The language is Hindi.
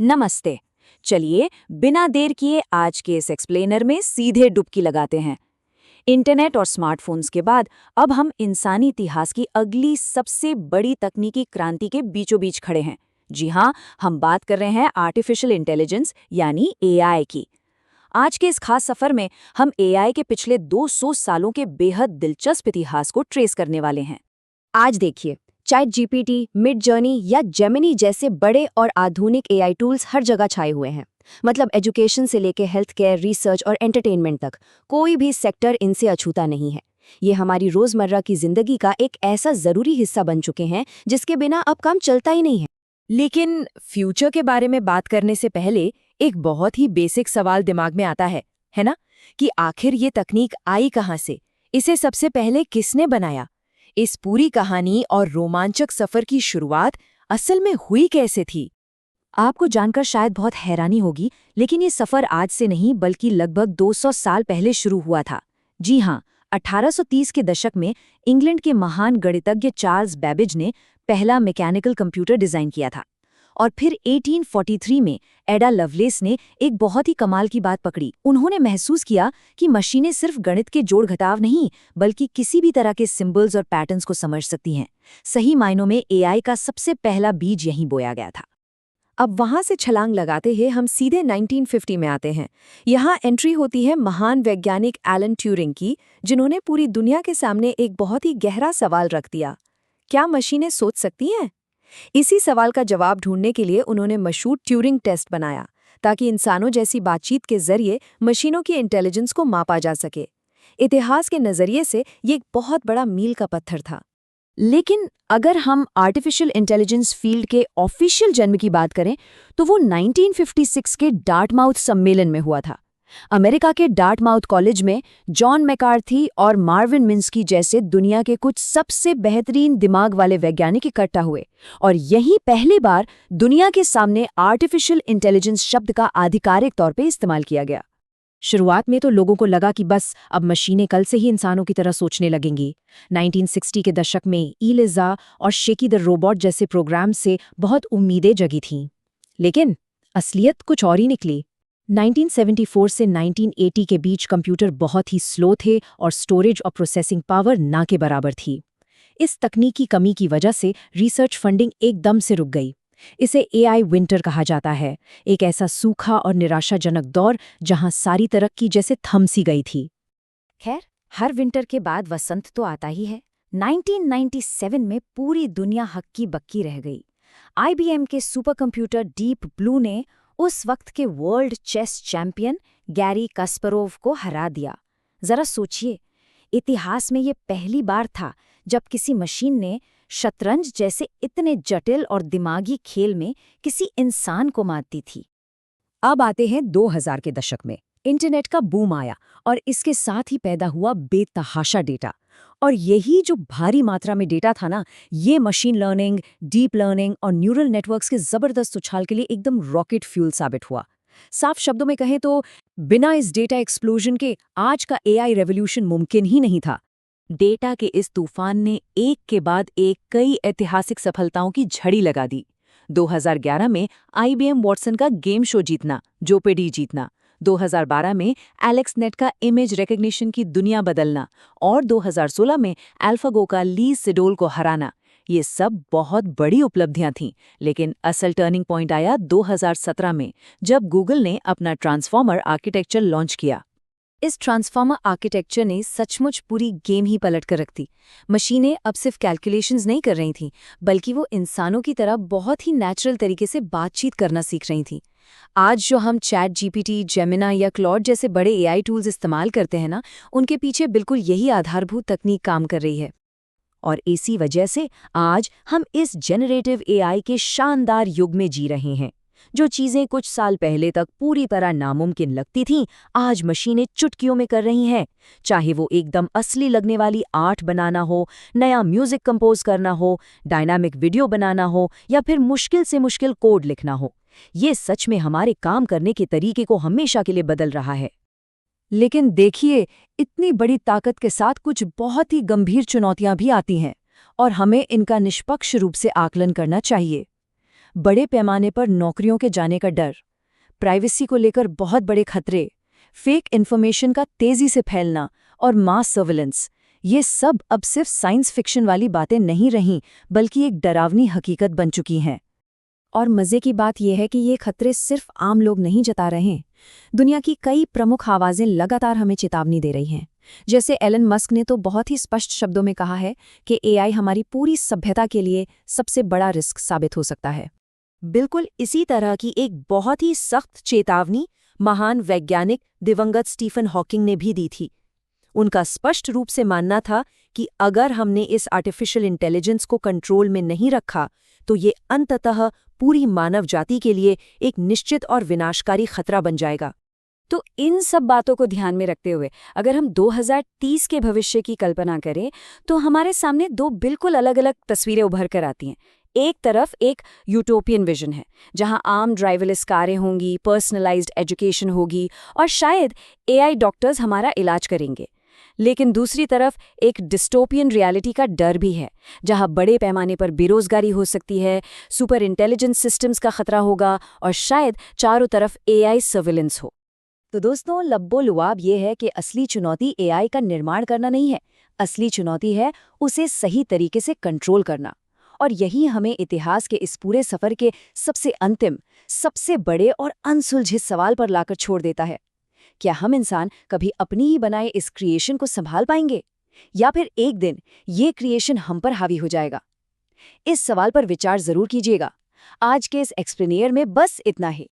नमस्ते। चलिए बिना देर किए आज के इस एक्सप्लेनर में सीधे डुबकी लगाते हैं। इंटरनेट और स्मार्टफोन्स के बाद अब हम इंसानी इतिहास की अगली सबसे बड़ी तकनीकी क्रांति के बीचों बीच खड़े हैं। जी हाँ, हम बात कर रहे हैं आर्टिफिशियल इंटेलिजेंस यानी एआई की। आज के इस खास सफर में हम एआई के पिछले 200 सालों के बेहद दिलचस्प इतिहास को ट्रेस करने वाले हैं। आज देखिए, चैट जीपीटी, मिड जर्नी या जेमिनी जैसे बड़े और आधुनिक एआई टूल्स हर जगह छाए हुए हैं। मतलब एजुकेशन से लेकर हेल्थ केयर, रिसर्च और एंटरटेनमेंट तक कोई भी सेक्टर इनसे अछूता नहीं है। ये हमारी रोजमर्रा की जिंदगी का एक ऐसा जरूरी हिस्सा बन चुके हैं जिसके बिना अब काम चलता ही नहीं है। लेकिन फ्यूचर के बारे में बात करने से पहले एक बहुत ही बेसिक सवाल दिमाग में आता है ना? कि आखिर ये तकनीक आई कहाँ से? इसे सबसे पहले किसने बनाया? इस पूरी कहानी और रोमांचक सफर की शुरुआत असल में हुई कैसे थी? आपको जानकर शायद बहुत हैरानी होगी, लेकिन ये सफर आज से नहीं बल्कि लगभग 200 साल पहले शुरू हुआ था। जी हाँ, 1830 के दशक में इंग्लैंड के महान गणितज्ञ चार्ल्स बेबेज ने पहला मैकेनिकल कंप्यूटर डिजाइन किया था। और फिर 1843 में एडा लवलेस ने एक बहुत ही कमाल की बात पकड़ी। उन्होंने महसूस किया कि मशीनें सिर्फ गणित के जोड़ घटाव नहीं बल्कि किसी भी तरह के सिंबल्स और पैटर्न्स को समझ सकती हैं। सही मायनों में एआई का सबसे पहला बीज यहीं बोया गया था। अब वहां से छलांग लगाते हैं हम सीधे 1950 में आते हैं। यहाँ एंट्री होती है महान वैज्ञानिक एलन ट्यूरिंग की, जिन्होंने पूरी दुनिया के सामने एक बहुत ही गहरा सवाल रख दिया। क्या मशीनें सोच सकती हैं? इसी सवाल का जवाब ढूंढने के लिए उन्होंने मशहूर ट्यूरिंग टेस्ट बनाया, ताकि इंसानों जैसी बातचीत के जरिए मशीनों की इंटेलिजेंस को मापा जा सके। इतिहास के नजरिए से ये एक बहुत बड़ा मील का पत्थर था। लेकिन अगर हम आर्टिफिशियल इंटेलिजेंस फील्ड के ऑफिशियल जन्म की बात करें तो वो 1956 के डार्टमाउथ सम्मेलन में हुआ था। अमेरिका के डार्टमाउथ कॉलेज में जॉन मैकार्थी और मार्विन मिन्स्की जैसे दुनिया के कुछ सबसे बेहतरीन दिमाग वाले वैज्ञानिक इकट्ठा हुए और यहीं पहली बार दुनिया के सामने आर्टिफिशियल इंटेलिजेंस शब्द का आधिकारिक तौर पे इस्तेमाल किया गया। शुरुआत में तो लोगों को लगा कि बस अब मशीनें कल से ही इंसानों की तरह सोचने लगेंगी। 1960 के दशक में इलिजा और शेकी द रोबोट जैसे प्रोग्राम से बहुत उम्मीदें जगी थीं। लेकिन असलियत कुछ और ही निकली। 1974 से 1980 के बीच कंप्यूटर बहुत ही स्लो थे और स्टोरेज और प्रोसेसिंग पावर ना के बराबर थी। इस तकनीकी कमी की वजह से रिसर्च फंडिंग एकदम से रुक गई। इसे एआई विंटर कहा जाता है, एक ऐसा सूखा और निराशाजनक दौर जहां सारी तरक्की जैसे थम सी गई थी। खैर, हर विंटर के बाद वसंत तो आता ही है। 1997 में पूरी दुनिया हक्की बक्की रह गई। आईबीएम के सुपर कंप्यूटर डीप ब्लू ने उस वक्त के world chess champion Garry Kasparov को हरा दिया। जरा सोचिए, इतिहास में ये पहली बार था जब किसी मशीन ने शतरंज जैसे इतने जटिल और दिमागी खेल में किसी इंसान को मात दी थी। अब आते हैं 2000 के दशक में। इंटरनेट का बूम आया और इसके साथ ही पैदा हुआ बेतहाशा डेटा। और यही जो भारी मात्रा में डेटा था ना, ये मशीन लर्निंग, डीप लर्निंग और न्यूरल नेटवर्क्स के जबरदस्त उछाल के लिए एकदम रॉकेट फ्यूल साबित हुआ। साफ शब्दों में कहें तो बिना इस डेटा एक्सप्लोजन के आज का एआई रेवोल्यूशन मुमकिन ही नहीं था। डेटा के इस तूफान ने एक के बाद एक कई ऐतिहासिक सफलताओं की झड़ी लगा दी। 2011 में आईबीएम वॉटसन का गेम शो जीतना, जोपेडी जीतना, 2012 में एलेक्सनेट का इमेज रिकग्निशन की दुनिया बदलना और 2016 में अल्फागो का ली सेडोल को हराना, ये सब बहुत बड़ी उपलब्धियां थीं। लेकिन असल टर्निंग पॉइंट आया 2017 में, जब गूगल ने अपना ट्रांसफॉर्मर आर्किटेक्चर लॉन्च किया। इस ट्रांसफॉर्मर आर्किटेक्चर ने सचमुच पूरी गेम ही पलट कर रख दी। मशीनें अब सिर्फ कैलकुलेशंस नहीं कर रही थीं, बल्कि वो इंसानों की तरह बहुत ही नेचुरल तरीके से बातचीत करना सीख रही थीं। आज जो हम चैट जीपीटी, जेमिना या क्लॉड जैसे बड़े एआई टूल्स इस्तेमाल करते हैं ना, उनके पीछे बिल्कुल यही आधारभूत तकनीक काम कर रही है। और इसी वजह से आज हम इस जेनरेटिव एआई के शानदार युग में जी रहे हैं। जो चीजें कुछ साल पहले तक पूरी तरह नामुमकिन लगती थीं, आज मशीनें चुटकियों में कर रही हैं। चाहे वो एकदम असली लगने वाली आर्ट बनाना हो, नया म्यूजिक कंपोज करना हो, डायनामिक वीडियो बनाना हो या फिर मुश्किल से मुश्किल कोड लिखना हो, ये सच में हमारे काम करने के तरीके को हमेशा के लिए बदल रहा है। लेकिन देखिए, इतनी बड़ी ताकत के साथ कुछ बहुत ही गंभीर चुनौतियां भी आती हैं और हमें इनका निष्पक्ष रूप से आकलन करना चाहिए। बड़े पैमाने पर नौकरियों के जाने का डर, प्राइवेसी को लेकर बहुत बड़े खतरे, फेक इन्फॉर्मेशन का तेजी से फैलना और मास सर्विलेंस, ये सब अब सिर्फ साइंस फिक्शन वाली बातें नहीं रहीं बल्कि एक डरावनी हकीकत बन चुकी हैं। और मजे की बात यह है कि ये खतरे सिर्फ आम लोग नहीं जता रहे हैं। दुनिया की कई प्रमुख आवाजें लगातार हमें चेतावनी दे रही हैं। जैसे एलन मस्क ने तो बहुत ही स्पष्ट शब्दों में कहा है कि एआई हमारी पूरी सभ्यता के लिए सबसे बड़ा रिस्क साबित हो सकता है। बिल्कुल इसी तरह की एक बहुत ही सख्त चेतावनी महान वैज्ञानिक दिवंगत स्टीफन हॉकिंग ने भी दी थी। उनका स्पष्ट रूप से मानना था कि अगर हमने इस आर्टिफिशियल इंटेलिजेंस को कंट्रोल में नहीं रखा तो ये अंततः पूरी मानव जाति के लिए एक निश्चित और विनाशकारी खतरा बन जाएगा। तो इन सब बातों को ध्यान में रखते हुए अगर हम 2030 के भविष्य की कल्पना करें तो हमारे सामने दो बिल्कुल अलग-अलग तस्वीरें उभर कर आती हैं। एक तरफ एक यूटोपियन विजन है जहां आम ड्राइवरलेस कारें होंगी, पर्सनलाइज्ड एजुकेशन होगी और शायद एआई डॉक्टर्स हमारा इलाज करेंगे। लेकिन दूसरी तरफ एक डिस्टोपियन रियलिटी का डर भी है जहां बड़े पैमाने पर बेरोजगारी हो सकती है, सुपर इंटेलिजेंस सिस्टम्स का खतरा होगा और शायद चारों तरफ एआई सर्विलेंस हो। तो दोस्तों, लब्बो लुआब ये है कि असली चुनौती एआई का निर्माण करना नहीं है, असली चुनौती है उसे सही तरीके से कंट्रोल करना। और यही हमें इतिहास के इस पूरे सफर के सबसे अंतिम, सबसे बड़े और अनसुलझे सवाल पर लाकर छोड़ देता है। क्या हम इंसान कभी अपनी ही बनाए इस क्रिएशन को संभाल पाएंगे, या फिर एक दिन ये क्रिएशन हम पर हावी हो जाएगा? इस सवाल पर विचार जरूर कीजिएगा। आज के इस एक्सप्लेनियर में बस इतना ही।